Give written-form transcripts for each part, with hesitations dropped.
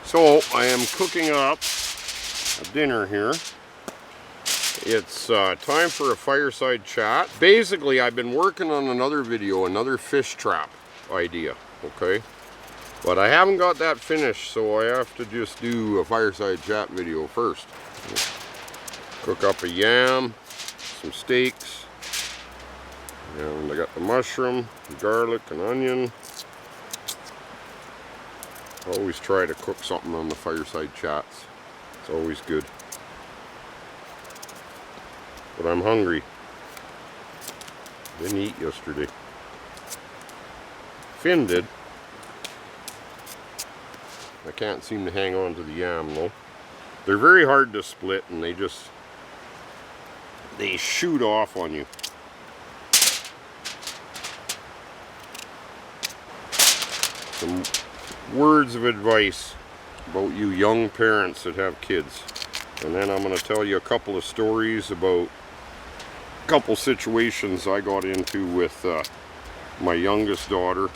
So I am cooking up a dinner here. It's time for a fireside chat. Basically, I've been working on another video, another fish trap idea, okay? But I haven't got that finished, so I have to just do a fireside chat video first. Cook up a yam, some steaks, and I got the mushroom, garlic, and onion. I always try to cook something on the fireside chats. It's always good. But I'm hungry. Didn't eat yesterday. Finn did. I can't seem to hang on to the yam though. They're very hard to split and they shoot off on you. Some words of advice about you young parents that have kids. And then I'm going to tell you a couple of stories about a couple situations I got into with my youngest daughter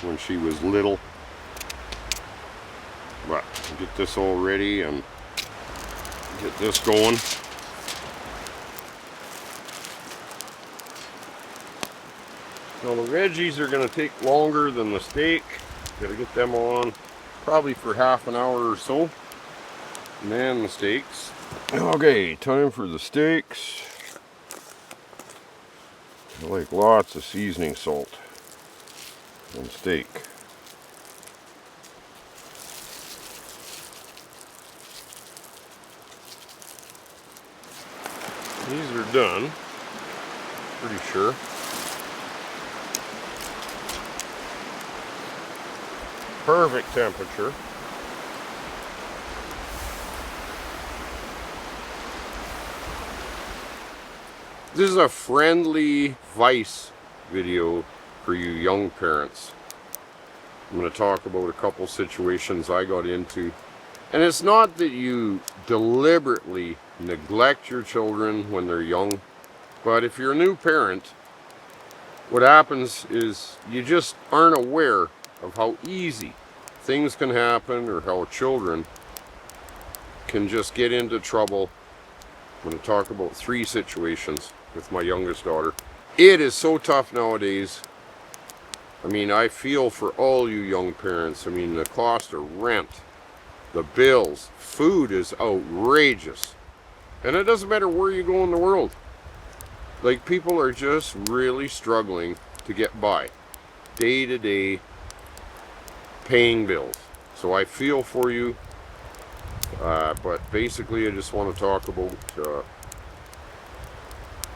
when she was little. But I'll get this all ready and get this going. Now the veggies are going to take longer than the steak. Gotta get them on probably for half an hour or so. And then the steaks. Okay, time for the steaks. I like lots of seasoning salt on steak. These are done, pretty sure. Perfect temperature. This is a friendly advice video for you young parents. I'm going to talk about a couple situations I got into. And it's not that you deliberately neglect your children when they're young, but if you're a new parent, what happens is you just aren't aware of how easy things can happen or how children can just get into trouble. I'm going to talk about 3 situations with my youngest daughter. It is so tough nowadays. I mean, I feel for all you young parents. I mean, the cost of rent, the bills, food is outrageous. And it doesn't matter where you go in the world. Like, people are just really struggling to get by. Day to day, paying bills. So I feel for you. But basically I just want to talk about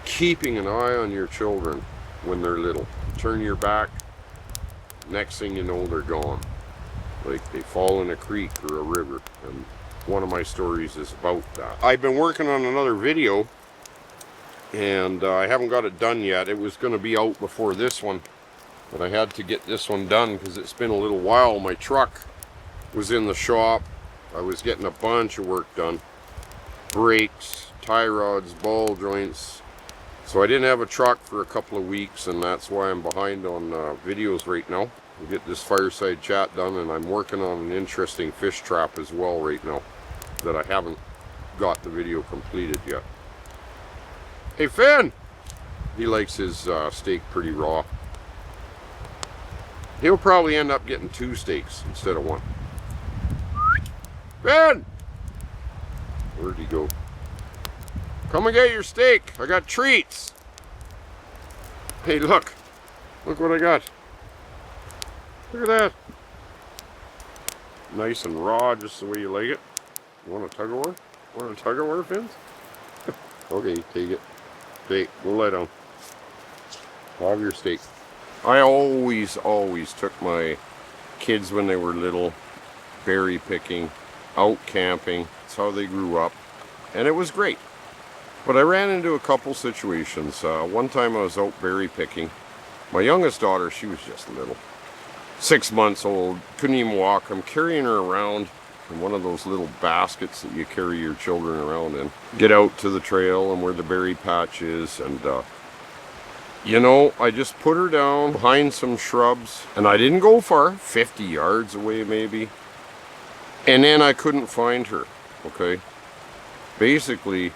keeping an eye on your children when they're little. Turn your back, next thing you know they're gone. Like they fall in a creek or a river. And one of my stories is about that. I've been working on another video and I haven't got it done yet. It was going to be out before this one, but I had to get this one done because it's been a little while. My truck was in the shop. I was getting a bunch of work done. Brakes, tie rods, ball joints. So I didn't have a truck for a couple of weeks, and that's why I'm behind on videos right now. We'll get this fireside chat done, and I'm working on an interesting fish trap as well right now that I haven't got the video completed yet. Hey Finn! He likes his steak pretty raw. He'll probably end up getting 2 steaks instead of 1. Ben! Where'd he go? Come and get your steak. I got treats. Hey, look. Look what I got. Look at that. Nice and raw, just the way you like it. You want a tug of war? Want a tug of war, Fins? Okay, take it. Take, we'll lay down. Have your steak. I always took my kids when they were little berry picking, out camping. That's how they grew up, and it was great. But I ran into a couple situations. One time I was out berry picking. My youngest daughter, she was just little, 6 months old, couldn't even walk. I'm carrying her around in one of those little baskets that you carry your children around in. Get out to the trail and where the berry patch is, and you know, I just put her down behind some shrubs, and I didn't go far, 50 yards away maybe. And then I couldn't find her, okay? Basically,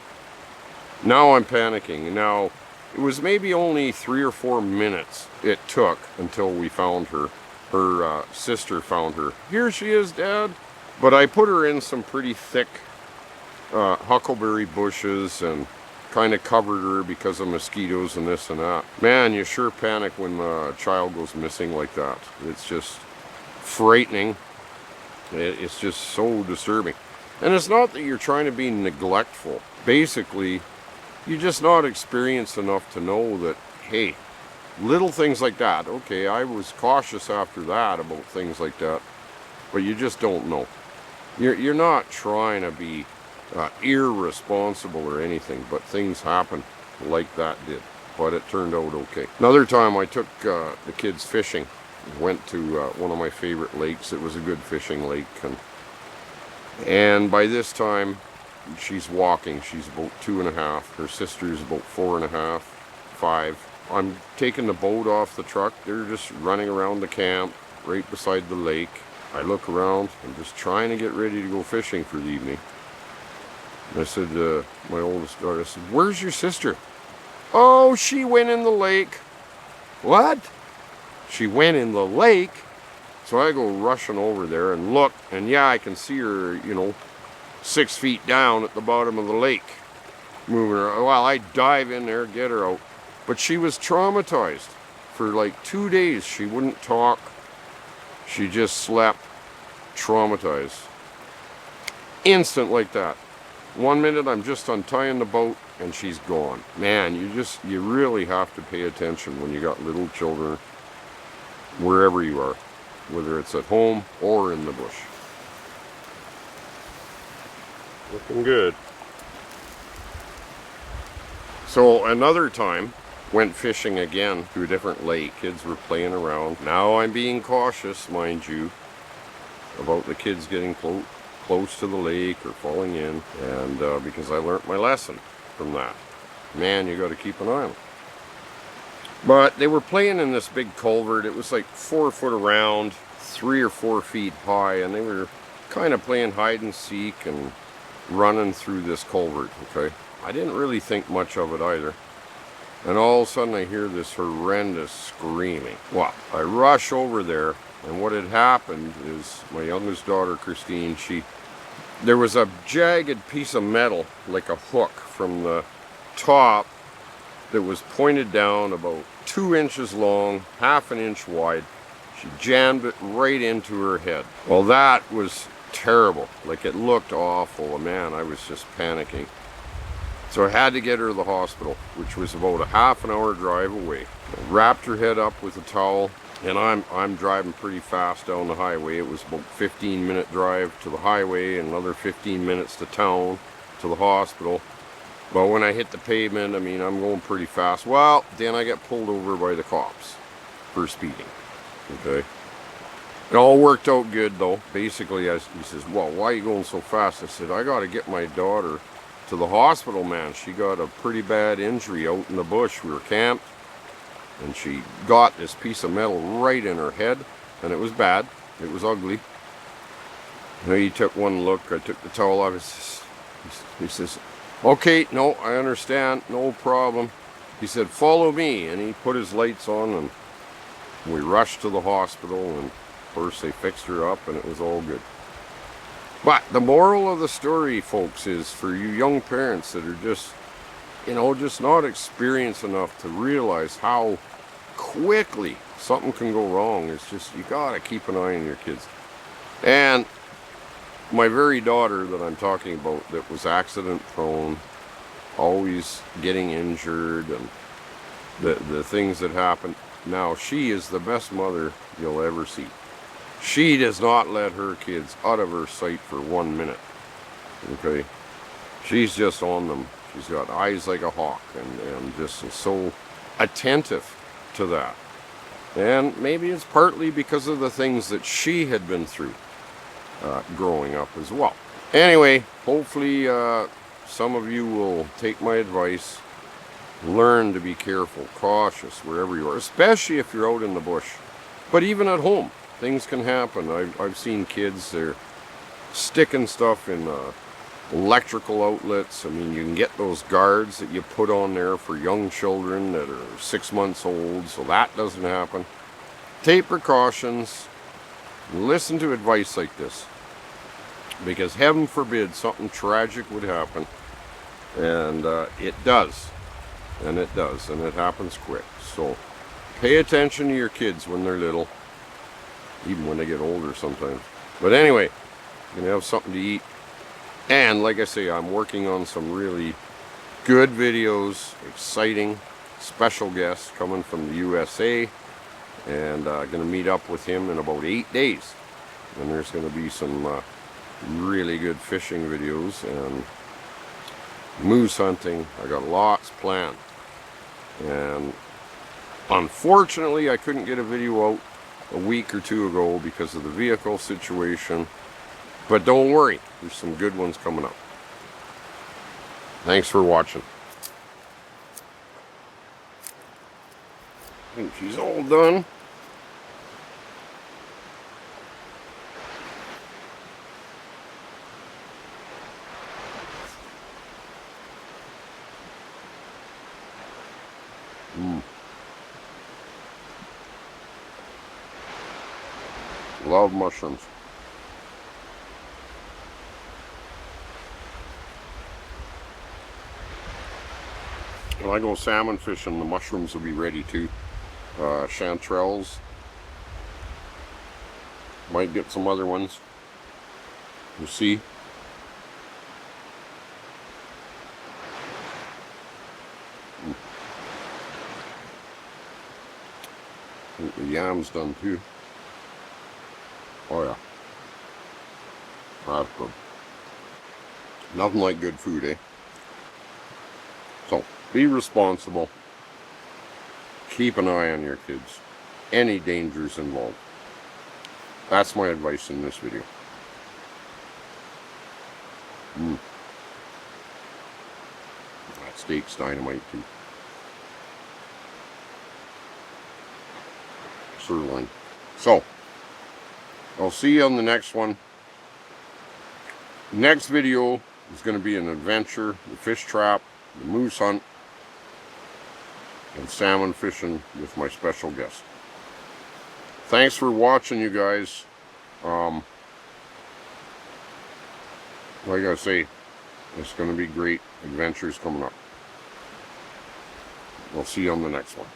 now I'm panicking. Now, it was maybe only 3 or 4 minutes it took until we found her. Her sister found her. Here she is, Dad. But I put her in some pretty thick huckleberry bushes and kind of covered her because of mosquitoes and this and that. Man, you sure panic when a child goes missing like that. It's just frightening. It's just so disturbing. And it's not that you're trying to be neglectful. Basically, you're just not experienced enough to know that, hey, little things like that. Okay, I was cautious after that about things like that, but you just don't know. You're not trying to be irresponsible or anything, but things happen like that did. But it turned out okay. Another time I took the kids fishing. Went to one of my favorite lakes. It was a good fishing lake, and by this time she's walking. She's about 2.5. Her sister's about 4.5, 5. I'm taking the boat off the truck. They're just running around the camp right beside the lake. I look around. I'm just trying to get ready to go fishing for the evening. And I said to my oldest daughter, I said, "Where's your sister?" "Oh, she went in the lake." "What?" "She went in the lake." So I go rushing over there and look, and yeah, I can see her, 6 feet down at the bottom of the lake, moving her. Well, I dive in there, get her out. But she was traumatized. For like 2 days, she wouldn't talk. She just slept, traumatized. Instant like that. 1 minute I'm just untying the boat and she's gone. Man, you really have to pay attention when you got little children, wherever you are, whether it's at home or in the bush. Looking good. So another time, went fishing again to a different lake. Kids were playing around. Now I'm being cautious, mind you, about the kids getting close to the lake or falling in, and because I learned my lesson from that. Man, you got to keep an eye on them. But they were playing in this big culvert. It was like 4 foot around, 3 or 4 feet high, and they were kind of playing hide and seek and running through this culvert, okay? I didn't really think much of it either. And all of a sudden I hear this horrendous screaming. Well, I rush over there, and what had happened is my youngest daughter, Christine, there was a jagged piece of metal, like a hook, from the top that was pointed down about 2 inches long, 1/2 inch wide. She jammed it right into her head. Well, that was terrible. Like, it looked awful. Man, I was just panicking. So I had to get her to the hospital, which was about a 1/2 hour drive away. I wrapped her head up with a towel, and I'm driving pretty fast down the highway. It was about a 15-minute drive to the highway and another 15 minutes to town, to the hospital. But when I hit the pavement, I mean, I'm going pretty fast. Well, then I get pulled over by the cops for speeding, okay? It all worked out good, though. Basically, he says, "Well, why are you going so fast?" I said, "I got to get my daughter to the hospital, man. She got a pretty bad injury out in the bush. We were camped, and she got this piece of metal right in her head, and it was bad. It was ugly." And he took one look. I took the towel off. He says, "Okay, no, I understand, no problem." He said, "Follow me," and he put his lights on, and we rushed to the hospital, and of course they fixed her up, and it was all good. But the moral of the story, folks, is for you young parents that are just, just not experienced enough to realize how quickly something can go wrong. It's just, you gotta keep an eye on your kids. And my very daughter that I'm talking about, that was accident prone, always getting injured, and the things that happen, now she is the best mother you'll ever see. She does not let her kids out of her sight for 1 minute, okay? She's just on them. She's got eyes like a hawk, and just is so attentive to that. And maybe it's partly because of the things that she had been through growing up as well. Anyway, hopefully some of you will take my advice. Learn to be careful, cautious wherever you are, especially if you're out in the bush. But even at home, things can happen. I've seen kids, they're sticking stuff in electrical outlets. I mean, you can get those guards that you put on there for young children that are 6 months old, so that doesn't happen. Take precautions. Listen to advice like this, because heaven forbid something tragic would happen, and it does, and it happens quick. So pay attention to your kids when they're little, even when they get older sometimes. But anyway, you're gonna have something to eat. And like I say, I'm working on some really good videos, exciting, special guests coming from the USA, and going to meet up with him in about 8 days. And there's going to be some really good fishing videos and moose hunting. I got lots planned. And unfortunately, I couldn't get a video out a week or two ago because of the vehicle situation. But don't worry, there's some good ones coming up. Thanks for watching. I think she's all done. Love mushrooms. When I go salmon fishing, the mushrooms will be ready too. Chanterelles. Might get some other ones. We'll see. I think the yam's done too. Oh yeah. That's good. Nothing like good food, eh? So, be responsible. Keep an eye on your kids. Any dangers involved. That's my advice in this video. That steak's dynamite too. Sirloin. So, I'll see you on the next one. Next video is going to be an adventure, the fish trap, the moose hunt, and salmon fishing with my special guest. Thanks for watching, you guys. Like I say, it's going to be great adventures coming up. We'll see you on the next one.